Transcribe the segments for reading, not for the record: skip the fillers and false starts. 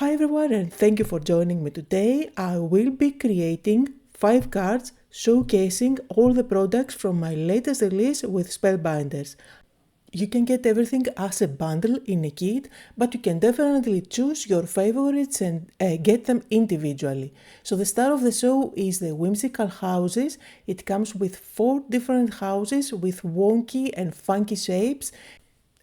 Hi everyone, and thank you for joining me today. I will be creating 5 cards showcasing all the products from my latest release with Spellbinders. You can get everything as a bundle in a kit, but you can definitely choose your favorites and get them individually. So the star of the show is the Whimsical houses. It comes with 4 different houses with wonky and funky shapes,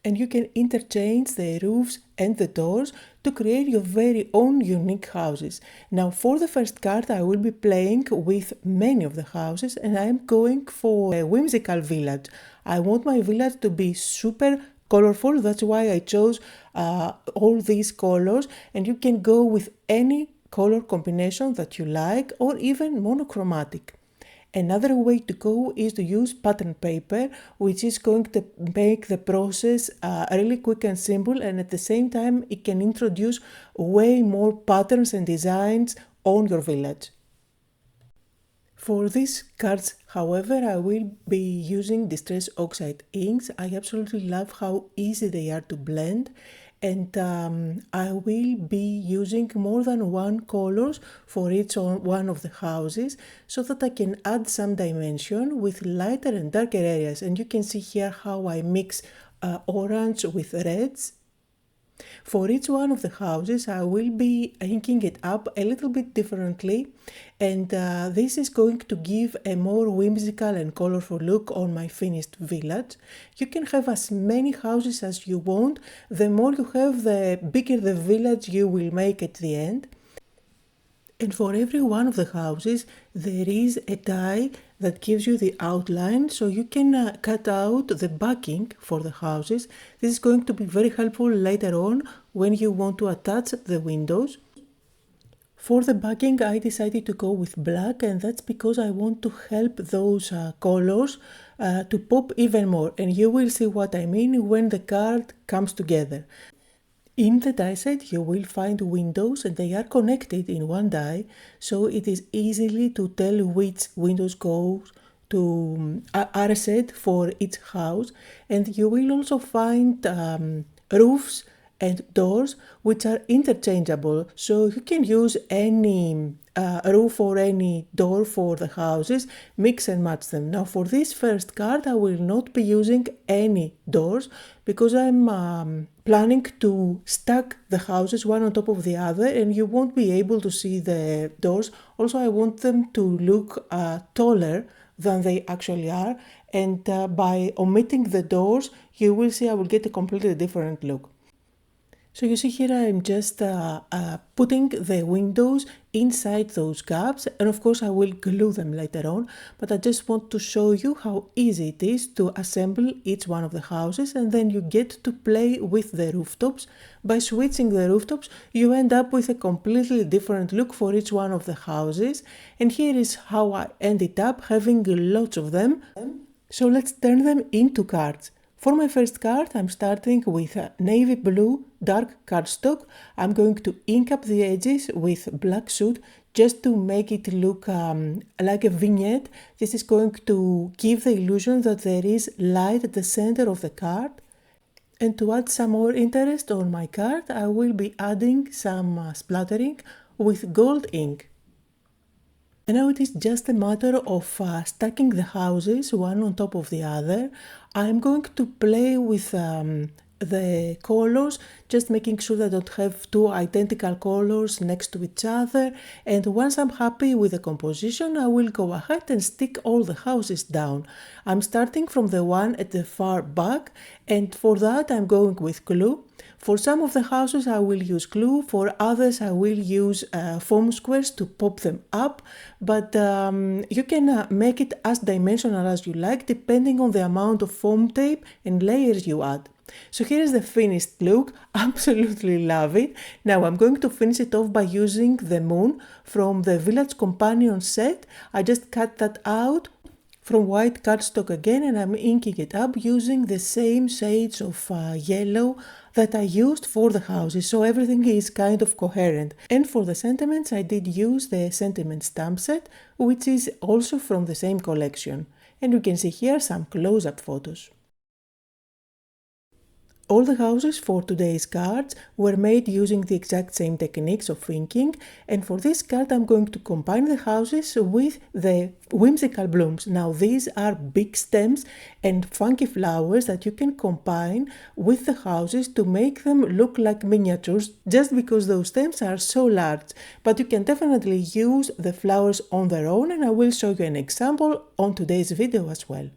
and you can interchange the roofs and the doors to create your very own unique houses. Now for the first card I will be playing with many of the houses, and I am going for a Whimsical Village. I want my village to be super colorful, that's why I chose all these colors, and you can go with any color combination that you like or even monochromatic. Another way to go is to use pattern paper, which is going to make the process really quick and simple, and at the same time it can introduce way more patterns and designs on your village. For these cards, however, I will be using Distress Oxide inks. I absolutely love how easy they are to blend, and I will be using more than one colors for each one of the houses so that I can add some dimension with lighter and darker areas. And you can see here how I mix orange with reds. For each one of the houses I will be inking it up a little bit differently, and this is going to give a more whimsical and colorful look on my finished village. You can have as many houses as you want. The more you have, the bigger the village you will make at the end. And for every one of the houses there is a die that gives you the outline, so you can cut out the backing for the houses. This is going to be very helpful later on when you want to attach the windows. For the backing I decided to go with black, and that's because I want to help those colors to pop even more, and you will see what I mean when the card comes together. In the die set you will find windows, and they are connected in one die, so it is easily to tell which windows go to are set for each house. And you will also find roofs and doors which are interchangeable, so you can use any roof or any door for the houses, mix and match them. Now for this first card I will not be using any doors because I'm planning to stack the houses one on top of the other, and you won't be able to see the doors. Also I want them to look taller than they actually are, and by omitting the doors you will see I will get a completely different look. So you see here I'm just putting the windows inside those gaps, and of course I will glue them later on, but I just want to show you how easy it is to assemble each one of the houses, and then you get to play with the rooftops. By switching the rooftops you end up with a completely different look for each one of the houses, and here is how I ended up having lots of them. So let's turn them into cards. For my first card I'm starting with a navy blue dark cardstock. I'm going to ink up the edges with black soot just to make it look like a vignette. This is going to give the illusion that there is light at the center of the card. And to add some more interest on my card I will be adding some splattering with gold ink. And now it is just a matter of stacking the houses one on top of the other. I'm going to play with the colors, just making sure that I don't have two identical colors next to each other. And once I'm happy with the composition, I will go ahead and stick all the houses down. I'm starting from the one at the far back, and for that I'm going with glue. For some of the houses I will use glue, for others I will use foam squares to pop them up, but you can make it as dimensional as you like depending on the amount of foam tape and layers you add. So here is the finished look. Absolutely love it. Now I'm going to finish it off by using the moon from the Village Companion set. I just cut that out from white cardstock again, and I'm inking it up using the same shades of yellow that I used for the houses, so everything is kind of coherent. And for the sentiments I did use the sentiment stamp set, which is also from the same collection. And you can see here some close-up photos. All the houses for today's cards were made using the exact same techniques of inking, and for this card I'm going to combine the houses with the whimsical blooms. Now these are big stems and funky flowers that you can combine with the houses to make them look like miniatures, just because those stems are so large. But you can definitely use the flowers on their own, and I will show you an example on today's video as well.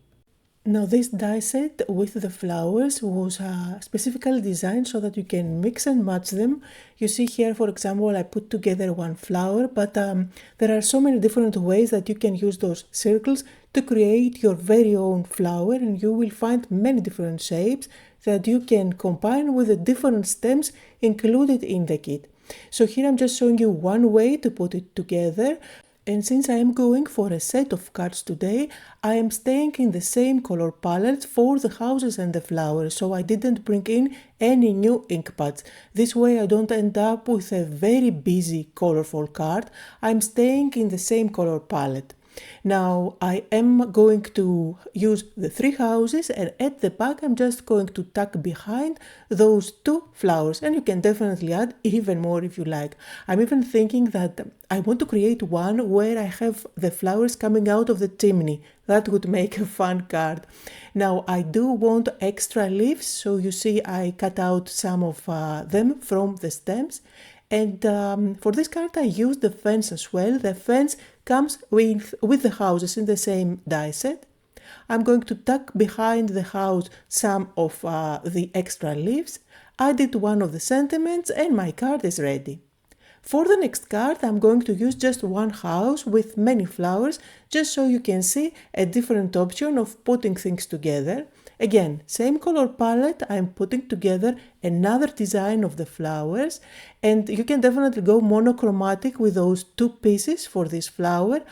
Now this die set with the flowers was specifically designed so that you can mix and match them. You see here, for example, I put together one flower, but there are so many different ways that you can use those circles to create your very own flower, and you will find many different shapes that you can combine with the different stems included in the kit. So here I'm just showing you one way to put it together. And since I am going for a set of cards today, I am staying in the same color palette for the houses and the flowers, so I didn't bring in any new ink pads. This way I don't end up with a very busy colorful card. I'm staying in the same color palette. Now I am going to use the 3 houses, and at the back I'm just going to tuck behind those 2 flowers, and you can definitely add even more if you like. I'm even thinking that I want to create one where I have the flowers coming out of the chimney. That would make a fun card. Now I do want extra leaves, so you see I cut out some of them from the stems. And for this card I used the fence as well. The fence comes with the houses in the same die set. I'm going to tuck behind the house some of the extra leaves. I did one of the sentiments and my card is ready. For the next card I'm going to use just one house with many flowers, just so you can see a different option of putting things together. Again, same color palette, I'm putting together another design of the flowers, and you can definitely go monochromatic with those 2 pieces for this flower.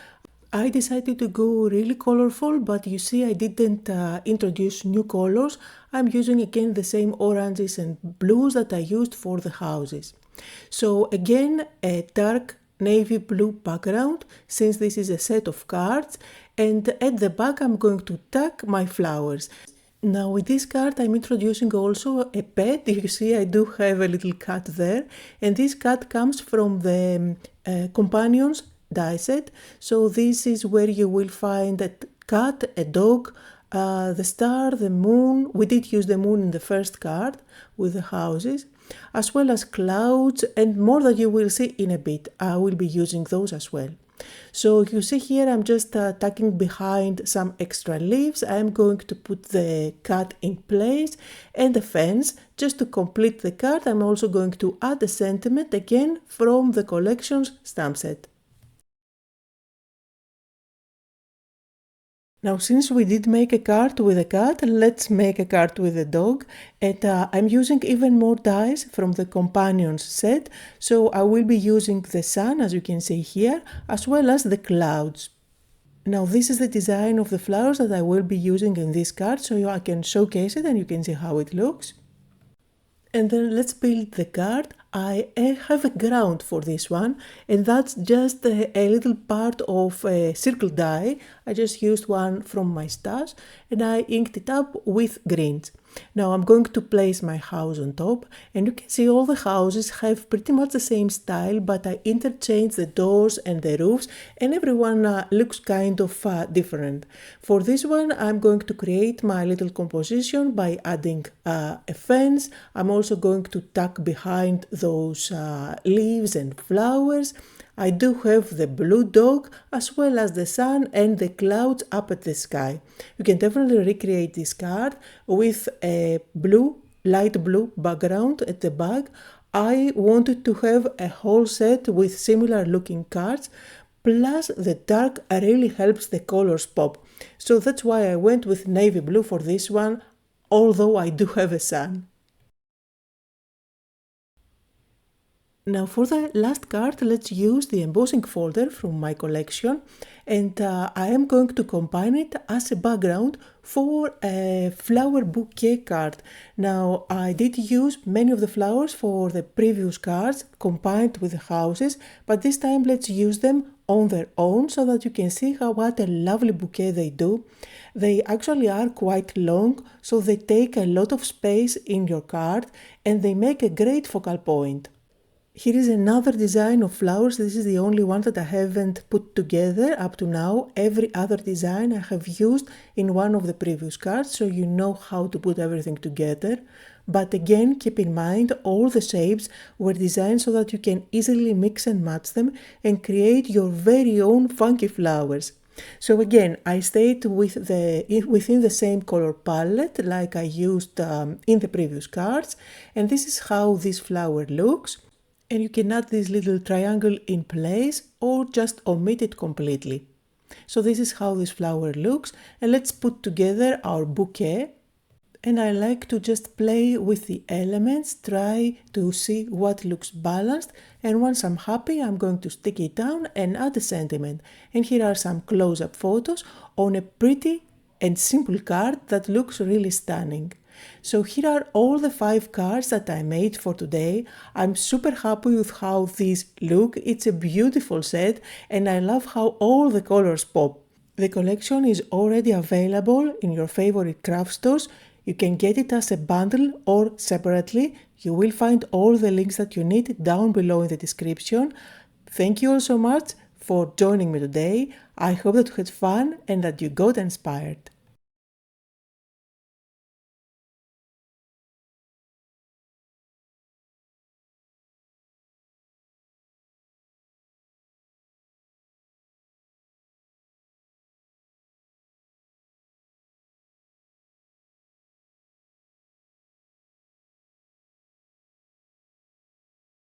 I decided to go really colorful, but you see I didn't introduce new colors. I'm using again the same oranges and blues that I used for the houses. So again, a dark navy blue background, since this is a set of cards, and at the back I'm going to tuck my flowers. Now with this card I'm introducing also a pet. You see I do have a little cat there, and this cat comes from the companions die set. So this is where you will find a cat, a dog, the star, the moon. We did use the moon in the first card with the houses, as well as clouds and more that you will see in a bit. I will be using those as well. So you see here I'm just tucking behind some extra leaves. I'm going to put the cat in place and the fence. Just to complete the card I'm also going to add a sentiment again from the collection's stamp set. Now since we did make a card with a cat, let's make a card with a dog, and I'm using even more dies from the companions set, so I will be using the sun as you can see here, as well as the clouds. Now this is the design of the flowers that I will be using in this card, so I can showcase it and you can see how it looks. And then let's build the card. I have a ground for this one, and that's just a little part of a circle die. I just used one from my stash and I inked it up with greens. Now I'm going to place my house on top, and you can see all the houses have pretty much the same style, but I interchanged the doors and the roofs, and everyone looks kind of different. For this one I'm going to create my little composition by adding a fence. I'm also going to tuck behind those leaves and flowers. I do have the blue dog as well as the sun and the clouds up at the sky. You can definitely recreate this card with a light blue background at the back. I wanted to have a whole set with similar looking cards, plus the dark really helps the colors pop. So that's why I went with navy blue for this one, although I do have a sun. Now for the last card, let's use the embossing folder from my collection, and I am going to combine it as a background for a flower bouquet card. Now I did use many of the flowers for the previous cards combined with the houses, but this time let's use them on their own so that you can see what a lovely bouquet they do. They actually are quite long, so they take a lot of space in your card and they make a great focal point. Here is another design of flowers. This is the only one that I haven't put together up to now. Every other design I have used in one of the previous cards, so you know how to put everything together. But again, keep in mind all the shapes were designed so that you can easily mix and match them and create your very own funky flowers. So again, I stayed within the same color palette like I used in the previous cards, and this is how this flower looks. And you can add this little triangle in place or just omit it completely. So this is how this flower looks, and let's put together our bouquet. And I like to just play with the elements, try to see what looks balanced, and once I'm happy I'm going to stick it down and add a sentiment. And here are some close-up photos on a pretty and simple card that looks really stunning. So here are all the 5 cards that I made for today. I'm super happy with how these look. It's a beautiful set and I love how all the colors pop. The collection is already available in your favorite craft stores. You can get it as a bundle or separately. You will find all the links that you need down below in the description. Thank you all so much for joining me today. I hope that you had fun and that you got inspired.